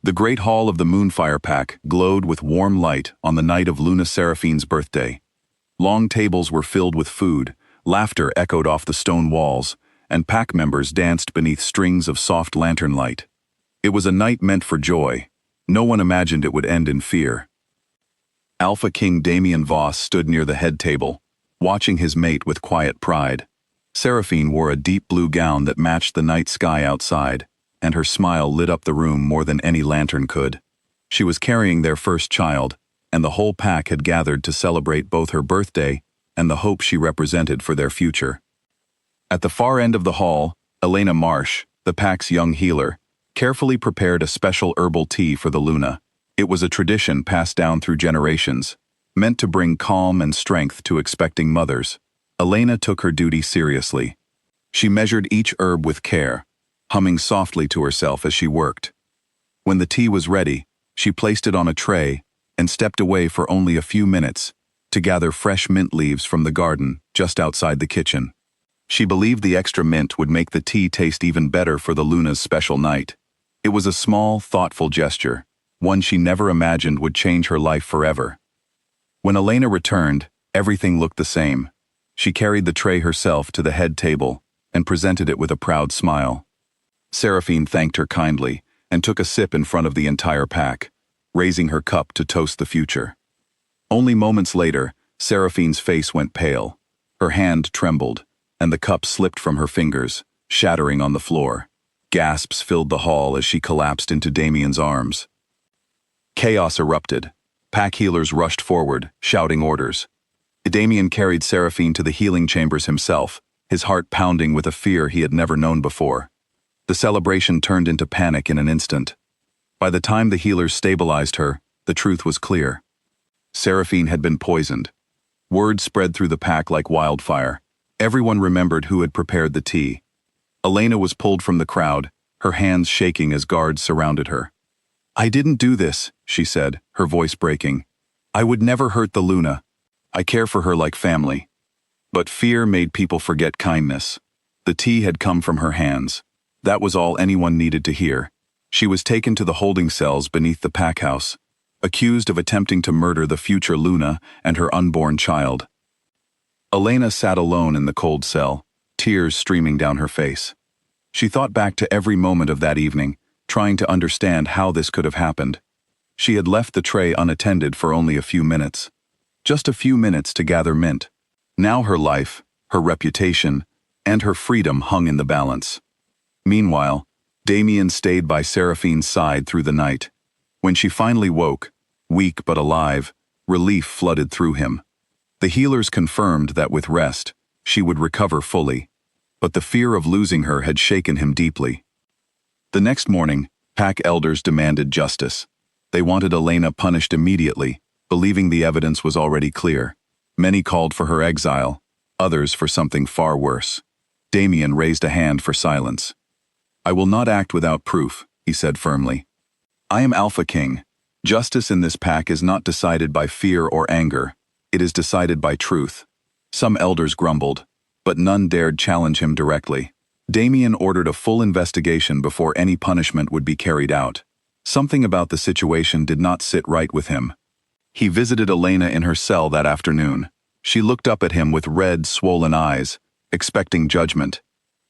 The great hall of the Moonfire Pack glowed with warm light on the night of Luna Seraphine's birthday. Long tables were filled with food, laughter echoed off the stone walls, and pack members danced beneath strings of soft lantern light. It was a night meant for joy. No one imagined it would end in fear. Alpha King Damien Voss stood near the head table, watching his mate with quiet pride. Seraphine wore a deep blue gown that matched the night sky outside, and her smile lit up the room more than any lantern could. She was carrying their first child, and the whole pack had gathered to celebrate both her birthday and the hope she represented for their future. At the far end of the hall, Elena Marsh, the pack's young healer, carefully prepared a special herbal tea for the Luna. It was a tradition passed down through generations, meant to bring calm and strength to expecting mothers. Elena took her duty seriously. She measured each herb with care, humming softly to herself as she worked. When the tea was ready, she placed it on a tray and stepped away for only a few minutes to gather fresh mint leaves from the garden just outside the kitchen. She believed the extra mint would make the tea taste even better for the Luna's special night. It was a small, thoughtful gesture, one she never imagined would change her life forever. When Elena returned, everything looked the same. She carried the tray herself to the head table and presented it with a proud smile. Seraphine thanked her kindly and took a sip in front of the entire pack, raising her cup to toast the future. Only moments later, Seraphine's face went pale. Her hand trembled, and the cup slipped from her fingers, shattering on the floor. Gasps filled the hall as she collapsed into Damien's arms. Chaos erupted. Pack healers rushed forward, shouting orders. Damien carried Seraphine to the healing chambers himself, his heart pounding with a fear he had never known before. The celebration turned into panic in an instant. By the time the healers stabilized her, the truth was clear. Seraphine had been poisoned. Word spread through the pack like wildfire. Everyone remembered who had prepared the tea. Elena was pulled from the crowd, her hands shaking as guards surrounded her. "I didn't do this," she said, her voice breaking. "I would never hurt the Luna. I care for her like family." But fear made people forget kindness. The tea had come from her hands. That was all anyone needed to hear. She was taken to the holding cells beneath the pack house, accused of attempting to murder the future Luna and her unborn child. Elena sat alone in the cold cell, tears streaming down her face. She thought back to every moment of that evening, trying to understand how this could have happened. She had left the tray unattended for only a few minutes. Just a few minutes to gather mint. Now her life, her reputation, and her freedom hung in the balance. Meanwhile, Damien stayed by Seraphine's side through the night. When she finally woke, weak but alive, relief flooded through him. The healers confirmed that with rest, she would recover fully, but the fear of losing her had shaken him deeply. The next morning, pack elders demanded justice. They wanted Elena punished immediately, believing the evidence was already clear. Many called for her exile, others for something far worse. Damien raised a hand for silence. "I will not act without proof," he said firmly. "I am Alpha King. Justice in this pack is not decided by fear or anger. It is decided by truth." Some elders grumbled, but none dared challenge him directly. Damien ordered a full investigation before any punishment would be carried out. Something about the situation did not sit right with him. He visited Elena in her cell that afternoon. She looked up at him with red, swollen eyes, expecting judgment.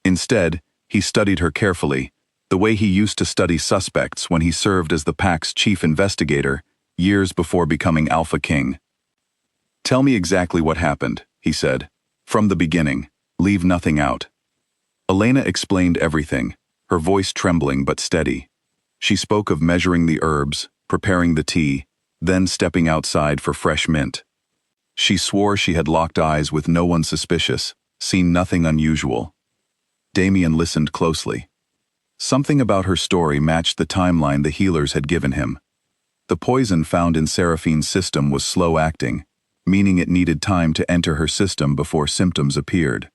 Instead, he studied her carefully, the way he used to study suspects when he served as the pack's chief investigator years before becoming Alpha King. "Tell me exactly what happened," he said. "From the beginning. Leave nothing out." Elena explained everything, her voice trembling but steady. She spoke of measuring the herbs, preparing the tea, then stepping outside for fresh mint. She swore she had locked eyes with no one suspicious, seen nothing unusual. Damien listened closely. Something about her story matched the timeline the healers had given him. The poison found in Seraphine's system was slow-acting, meaning it needed time to enter her system before symptoms appeared.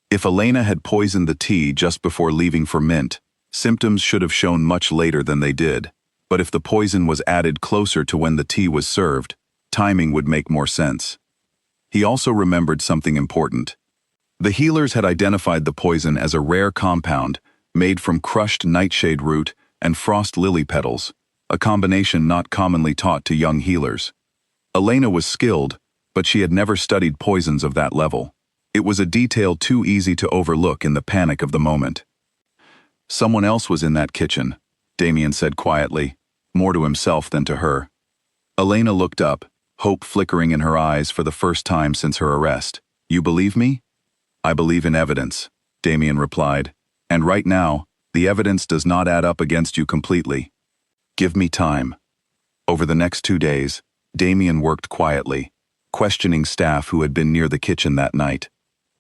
If Elena had poisoned the tea just before leaving for mint, symptoms should have shown much later than they did. But if the poison was added closer to when the tea was served, timing would make more sense. He also remembered something important. The healers had identified the poison as a rare compound made from crushed nightshade root and frost lily petals, a combination not commonly taught to young healers. Elena was skilled, but she had never studied poisons of that level. It was a detail too easy to overlook in the panic of the moment. Someone else was in that kitchen, Damien said quietly, more to himself than to her. Elena looked up, hope flickering in her eyes for the first time since her arrest. You believe me? I believe in evidence, Damien replied. And right now, the evidence does not add up against you completely. Give me time. Over the next 2 days, Damien worked quietly, questioning staff who had been near the kitchen that night.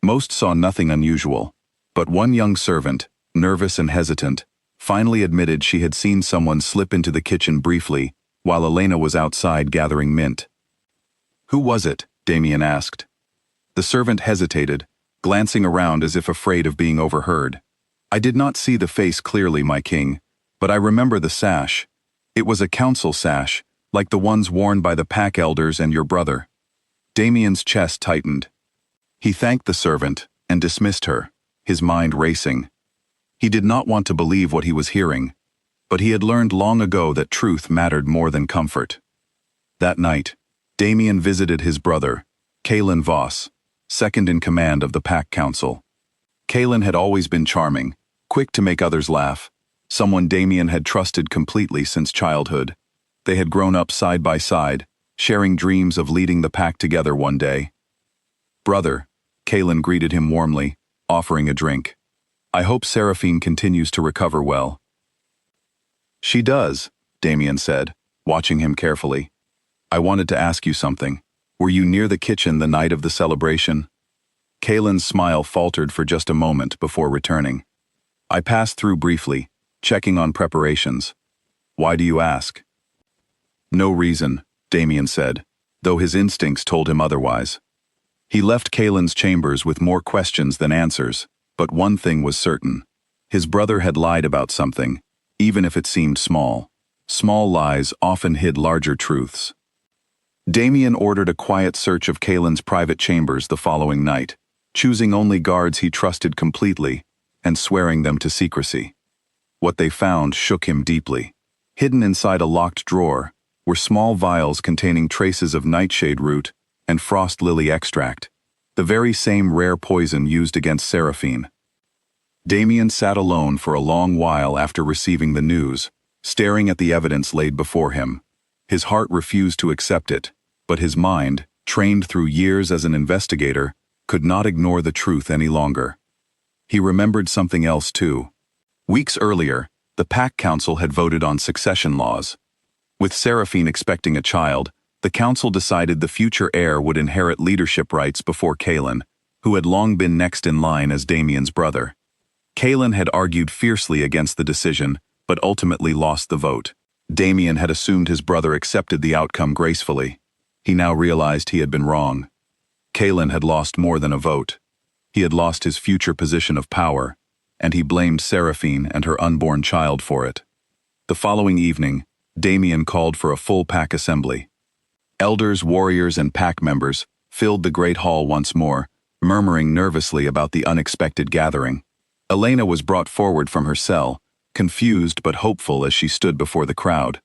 Most saw nothing unusual, but one young servant, nervous and hesitant, finally admitted she had seen someone slip into the kitchen briefly while Elena was outside gathering mint. Who was it? Damien asked. The servant hesitated, glancing around as if afraid of being overheard. I did not see the face clearly, my king, but I remember the sash. It was a council sash, like the ones worn by the pack elders and your brother. Damien's chest tightened. He thanked the servant and dismissed her, his mind racing. He did not want to believe what he was hearing, but he had learned long ago that truth mattered more than comfort. That night, Damien visited his brother, Kalen Voss, second in command of the Pack Council. Kalen had always been charming, quick to make others laugh, someone Damien had trusted completely since childhood. They had grown up side by side, sharing dreams of leading the pack together one day. Brother, Kalen greeted him warmly, offering a drink. I hope Seraphine continues to recover well. She does, Damien said, watching him carefully. I wanted to ask you something. Were you near the kitchen the night of the celebration? Kalen's smile faltered for just a moment before returning. I passed through briefly, checking on preparations. Why do you ask? No reason, Damien said, though his instincts told him otherwise. He left Kalen's chambers with more questions than answers, but one thing was certain. His brother had lied about something, even if it seemed small. Small lies often hid larger truths. Damien ordered a quiet search of Kalen's private chambers the following night, choosing only guards he trusted completely and swearing them to secrecy. What they found shook him deeply. Hidden inside a locked drawer were small vials containing traces of nightshade root and frost lily extract, the very same rare poison used against Seraphine. Damien sat alone for a long while after receiving the news, staring at the evidence laid before him. His heart refused to accept it, but his mind, trained through years as an investigator, could not ignore the truth any longer. He remembered something else too. Weeks earlier, the Pack Council had voted on succession laws. With Seraphine expecting a child, the council decided the future heir would inherit leadership rights before Kalen, who had long been next in line as Damien's brother. Kalen had argued fiercely against the decision, but ultimately lost the vote. Damien had assumed his brother accepted the outcome gracefully. He now realized he had been wrong. Kalen had lost more than a vote. He had lost his future position of power, and he blamed Seraphine and her unborn child for it. The following evening, Damien called for a full pack assembly. Elders, warriors, and pack members filled the great hall once more, murmuring nervously about the unexpected gathering. Elena was brought forward from her cell, confused but hopeful as she stood before the crowd.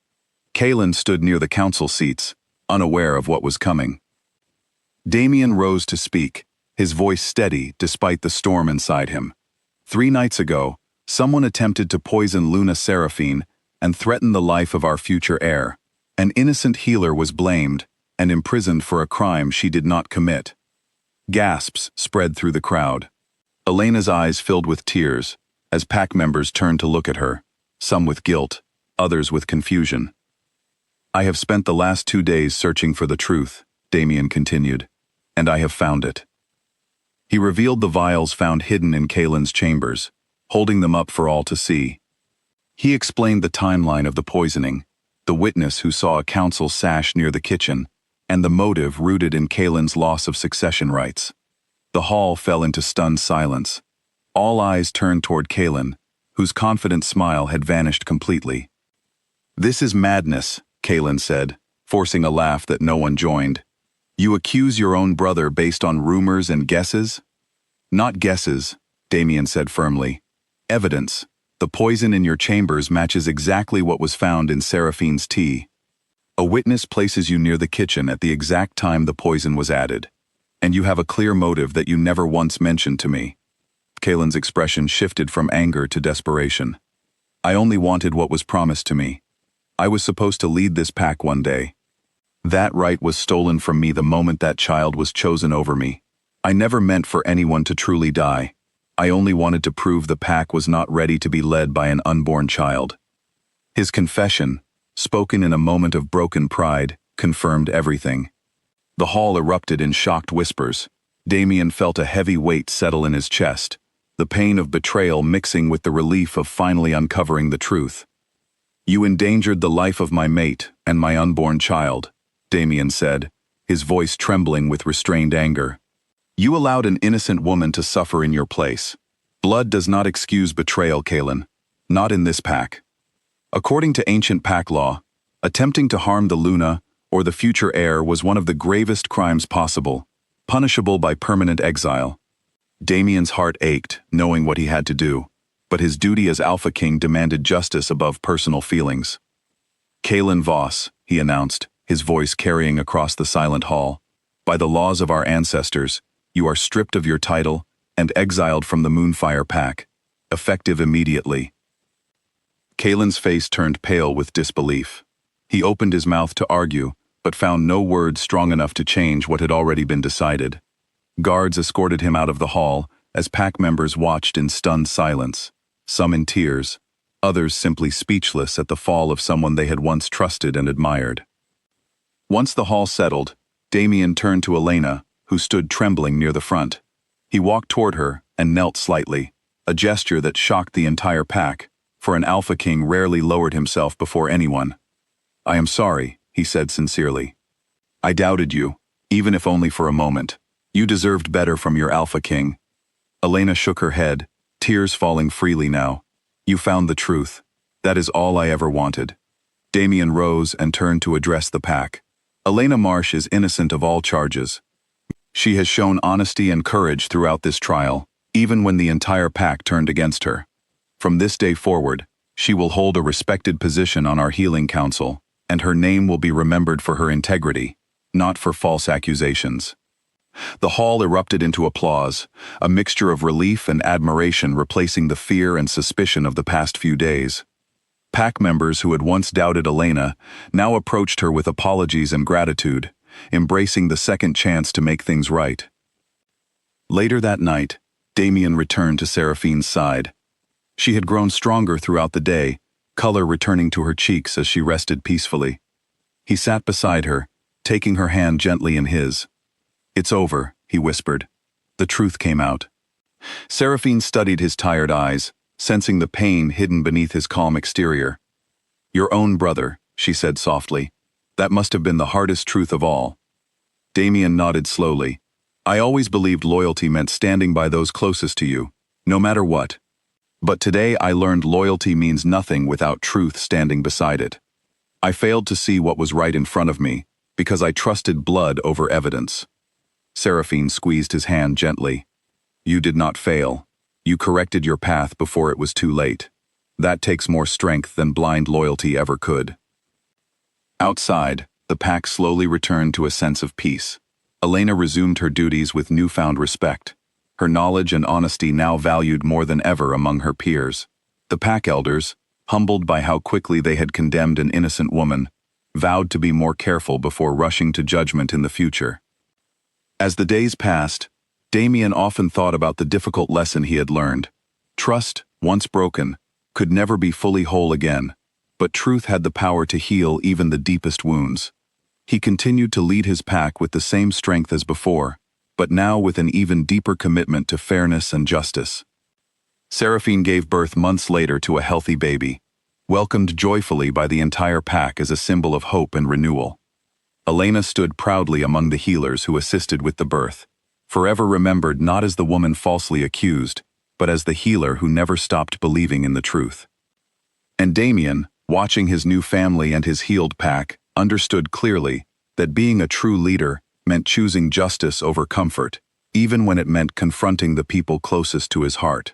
Kalen stood near the council seats, unaware of what was coming. Damien rose to speak, his voice steady despite the storm inside him. 3 nights ago, someone attempted to poison Luna Seraphine and threaten the life of our future heir. An innocent healer was blamed and imprisoned for a crime she did not commit. Gasps spread through the crowd. Elena's eyes filled with tears as pack members turned to look at her, some with guilt, others with confusion. I have spent the last 2 days searching for the truth, Damien continued, and I have found it. He revealed the vials found hidden in Kalen's chambers, holding them up for all to see. He explained the timeline of the poisoning, the witness who saw a council sash near the kitchen, and the motive rooted in Kalen's loss of succession rights. The hall fell into stunned silence. All eyes turned toward Kalen, whose confident smile had vanished completely. This is madness, Kalen said, forcing a laugh that no one joined. You accuse your own brother based on rumors and guesses? Not guesses, Damien said firmly. Evidence. The poison in your chambers matches exactly what was found in Seraphine's tea. A witness places you near the kitchen at the exact time the poison was added. And you have a clear motive that you never once mentioned to me. Kaelin's expression shifted from anger to desperation. I only wanted what was promised to me. I was supposed to lead this pack one day. That right was stolen from me the moment that child was chosen over me. I never meant for anyone to truly die. I only wanted to prove the pack was not ready to be led by an unborn child. His confession, spoken in a moment of broken pride, confirmed everything. The hall erupted in shocked whispers. Damien felt a heavy weight settle in his chest, the pain of betrayal mixing with the relief of finally uncovering the truth. You endangered the life of my mate and my unborn child, Damien said, his voice trembling with restrained anger. You allowed an innocent woman to suffer in your place. Blood does not excuse betrayal, Kaelin. Not in this pack. According to ancient pack law, attempting to harm the Luna or the future heir was one of the gravest crimes possible, punishable by permanent exile. Damien's heart ached, knowing what he had to do, but his duty as Alpha King demanded justice above personal feelings. Kaelin Voss, he announced, his voice carrying across the silent hall. By the laws of our ancestors, you are stripped of your title and exiled from the Moonfire Pack, effective immediately. Kaelin's face turned pale with disbelief. He opened his mouth to argue, but found no words strong enough to change what had already been decided. Guards escorted him out of the hall as pack members watched in stunned silence, some in tears, others simply speechless at the fall of someone they had once trusted and admired. Once the hall settled, Damien turned to Elena, who stood trembling near the front. He walked toward her and knelt slightly, a gesture that shocked the entire pack, for an Alpha King rarely lowered himself before anyone. I am sorry, he said sincerely. I doubted you, even if only for a moment. You deserved better from your Alpha King. Elena shook her head, tears falling freely now. You found the truth. That is all I ever wanted. Damien rose and turned to address the pack. Elena Marsh is innocent of all charges. She has shown honesty and courage throughout this trial, even when the entire pack turned against her. From this day forward, she will hold a respected position on our healing council, and her name will be remembered for her integrity, not for false accusations. The hall erupted into applause, a mixture of relief and admiration replacing the fear and suspicion of the past few days. Pack members who had once doubted Elena now approached her with apologies and gratitude, embracing the second chance to make things right. Later that night, Damien returned to Seraphine's side. She had grown stronger throughout the day, color returning to her cheeks as she rested peacefully. He sat beside her, taking her hand gently in his. It's over, he whispered. The truth came out. Seraphine studied his tired eyes, sensing the pain hidden beneath his calm exterior. Your own brother, she said softly. That must have been the hardest truth of all. Damien nodded slowly. I always believed loyalty meant standing by those closest to you, no matter what. But today I learned loyalty means nothing without truth standing beside it. I failed to see what was right in front of me, because I trusted blood over evidence. Seraphine squeezed his hand gently. You did not fail. You corrected your path before it was too late. That takes more strength than blind loyalty ever could. Outside, the pack slowly returned to a sense of peace. Elena resumed her duties with newfound respect, her knowledge and honesty now valued more than ever among her peers. The pack elders, humbled by how quickly they had condemned an innocent woman, vowed to be more careful before rushing to judgment in the future. As the days passed, Damien often thought about the difficult lesson he had learned. Trust, once broken, could never be fully whole again, but truth had the power to heal even the deepest wounds. He continued to lead his pack with the same strength as before, but now with an even deeper commitment to fairness and justice. Seraphine gave birth months later to a healthy baby, welcomed joyfully by the entire pack as a symbol of hope and renewal. Elena stood proudly among the healers who assisted with the birth, forever remembered not as the woman falsely accused, but as the healer who never stopped believing in the truth. And Damien, watching his new family and his healed pack, understood clearly that being a true leader meant choosing justice over comfort, even when it meant confronting the people closest to his heart.